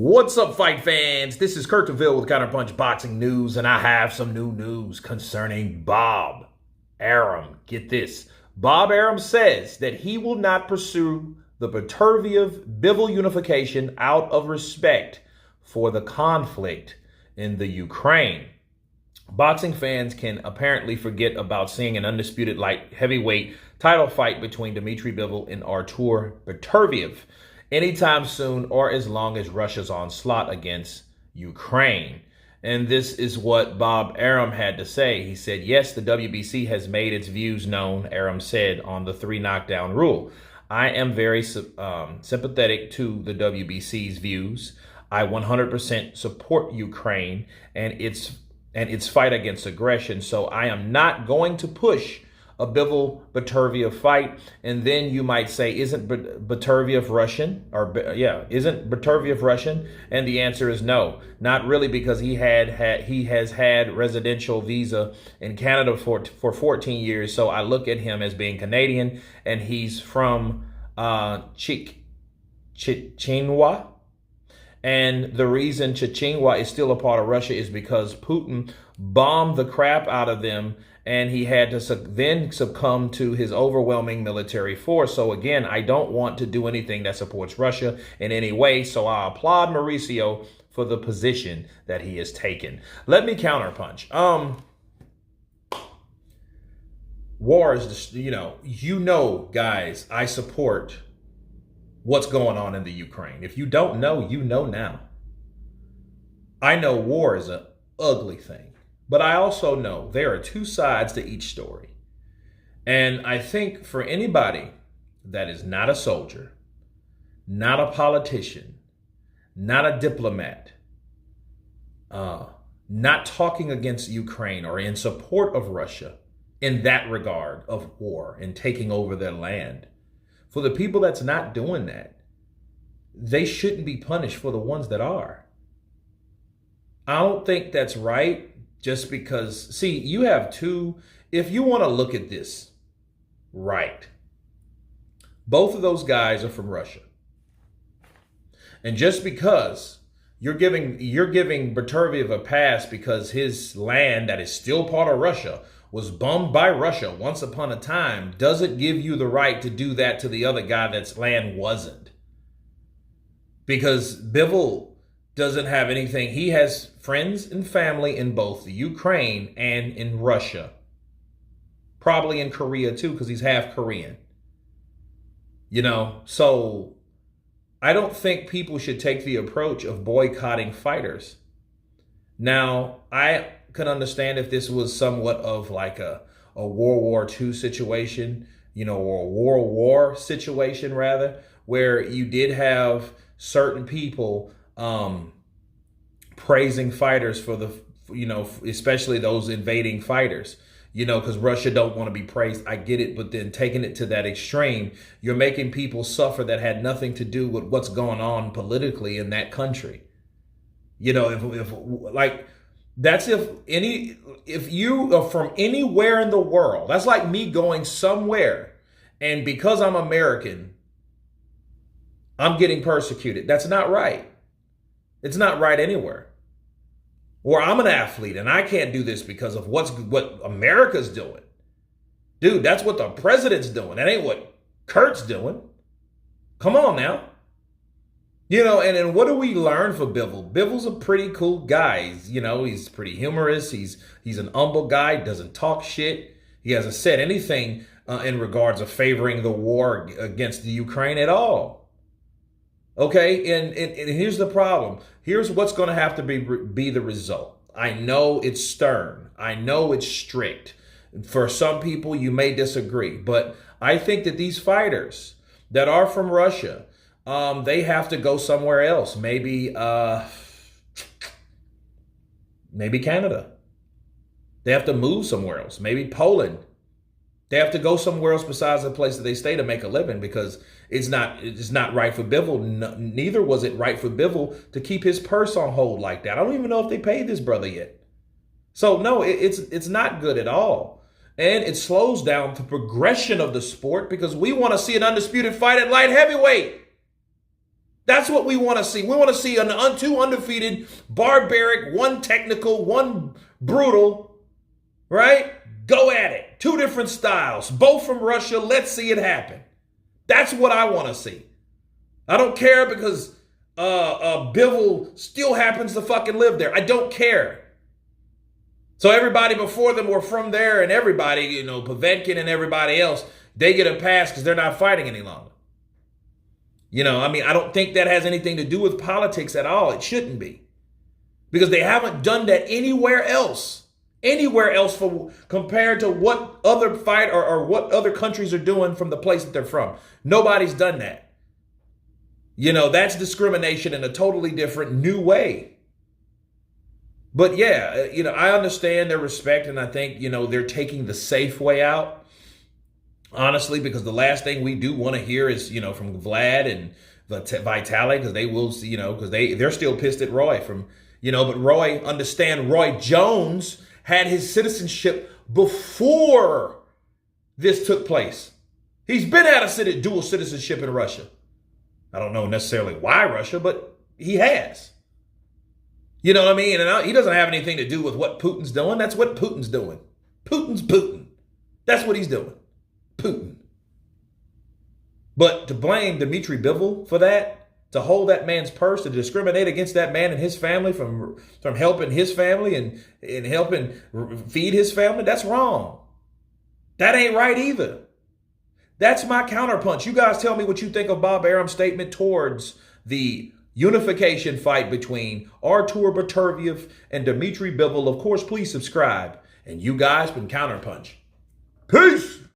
What's up, fight fans? This is Kurt DeVille with Counterpunch Boxing News, and I have some new news concerning Bob Arum. Get this. Bob Arum says that he will not pursue the Beterbiev-Bivol unification out of respect for the conflict in the Ukraine. Boxing fans can apparently forget about seeing an undisputed light heavyweight title fight between Dmitry Bivol and Artur Beterbiev anytime soon, or as long as Russia's onslaught against Ukraine. And this is what Bob Arum had to say. He said, yes, the WBC has made its views known, Arum said, on the 3 knockdown rule. I am very sympathetic to the WBC's views. I 100% support Ukraine and its fight against aggression. So I am not going to push a Bivol-Beterbiev fight. And then you might say, isn't Beterbiev Russian? Isn't Beterbiev Russian? And the answer is no, not really, because he has had residential visa in Canada for 14 years. So I look at him as being Canadian, and he's from Chechnya. And the reason Chechnya is still a part of Russia is because Putin bombed the crap out of them, and he had to then succumb to his overwhelming military force. So again, I don't want to do anything that supports Russia in any way. So I applaud Mauricio for the position that he has taken. Let me counterpunch. War is, guys, I support what's going on in the Ukraine. If you don't know, you know now. I know war is an ugly thing. But I also know there are two sides to each story. And I think for anybody that is not a soldier, not a politician, not a diplomat, not talking against Ukraine or in support of Russia in that regard of war and taking over their land, for the people that's not doing that, they shouldn't be punished for the ones that are. I don't think that's right. Just because, see, you have two, if you want to look at this right, both of those guys are from Russia. And just because you're giving Beterbiev a pass because his land that is still part of Russia was bombed by Russia once upon a time, doesn't give you the right to do that to the other guy that's land wasn't. Because Bivol doesn't have anything. He has friends and family in both the Ukraine and in Russia. Probably in Korea too, because he's half Korean. So I don't think people should take the approach of boycotting fighters. Now, I can understand if this was somewhat of like a World War II situation, or a World War situation rather, where you did have certain people praising fighters for the, especially those invading fighters, because Russia don't want to be praised. I get it. But then taking it to that extreme, you're making people suffer that had nothing to do with what's going on politically in that country. If you are from anywhere in the world, that's like me going somewhere, and because I'm American, I'm getting persecuted. That's not right. It's not right anywhere. Or I'm an athlete and I can't do this because of what America's doing. Dude, that's what the president's doing. That ain't what Kurt's doing. Come on now. And then what do we learn for Bivol? Bivol's a pretty cool guy. He's pretty humorous. He's an humble guy, doesn't talk shit. He hasn't said anything in regards of favoring the war against the Ukraine at all. Okay, and here's the problem. Here's what's going to have to be the result. I know it's stern. I know it's strict. For some people, you may disagree. But I think that these fighters that are from Russia, they have to go somewhere else. Maybe Canada. They have to move somewhere else. Maybe Poland. They have to go somewhere else besides the place that they stay to make a living, because it's not right for Bivol. Neither was it right for Bivol to keep his purse on hold like that. I don't even know if they paid this brother yet. So no, it's not good at all. And it slows down the progression of the sport, because we want to see an undisputed fight at light heavyweight. That's what we want to see. We want to see two undefeated, barbaric, one technical, one brutal, right? Go at it. Two different styles, both from Russia. Let's see it happen. That's what I want to see. I don't care because Bivol still happens to fucking live there. I don't care. So everybody before them were from there, and everybody, Povetkin and everybody else, they get a pass because they're not fighting any longer. I don't think that has anything to do with politics at all. It shouldn't be. Because they haven't done that anywhere else. Compared to what other fight or what other countries are doing from the place that they're from. Nobody's done that. That's discrimination in a totally different new way. But yeah, I understand their respect, and I think, they're taking the safe way out. Honestly, because the last thing we do want to hear is, from Vlad and Vitaly, because they will, because they're still pissed at Roy but Roy Jones had his citizenship before this took place. He's been out of dual citizenship in Russia. I don't know necessarily why Russia, but he has. You know what I mean? And he doesn't have anything to do with what Putin's doing. That's what Putin's doing. Putin's Putin. That's what he's doing. Putin. But to blame Dmitry Bivol for that, to hold that man's purse, to discriminate against that man and his family from helping his family and helping feed his family, that's wrong. That ain't right either. That's my counterpunch. You guys tell me what you think of Bob Arum's statement towards the unification fight between Artur Beterbiev and Dmitry Bivol. Of course, please subscribe. And you guys can counterpunch. Peace!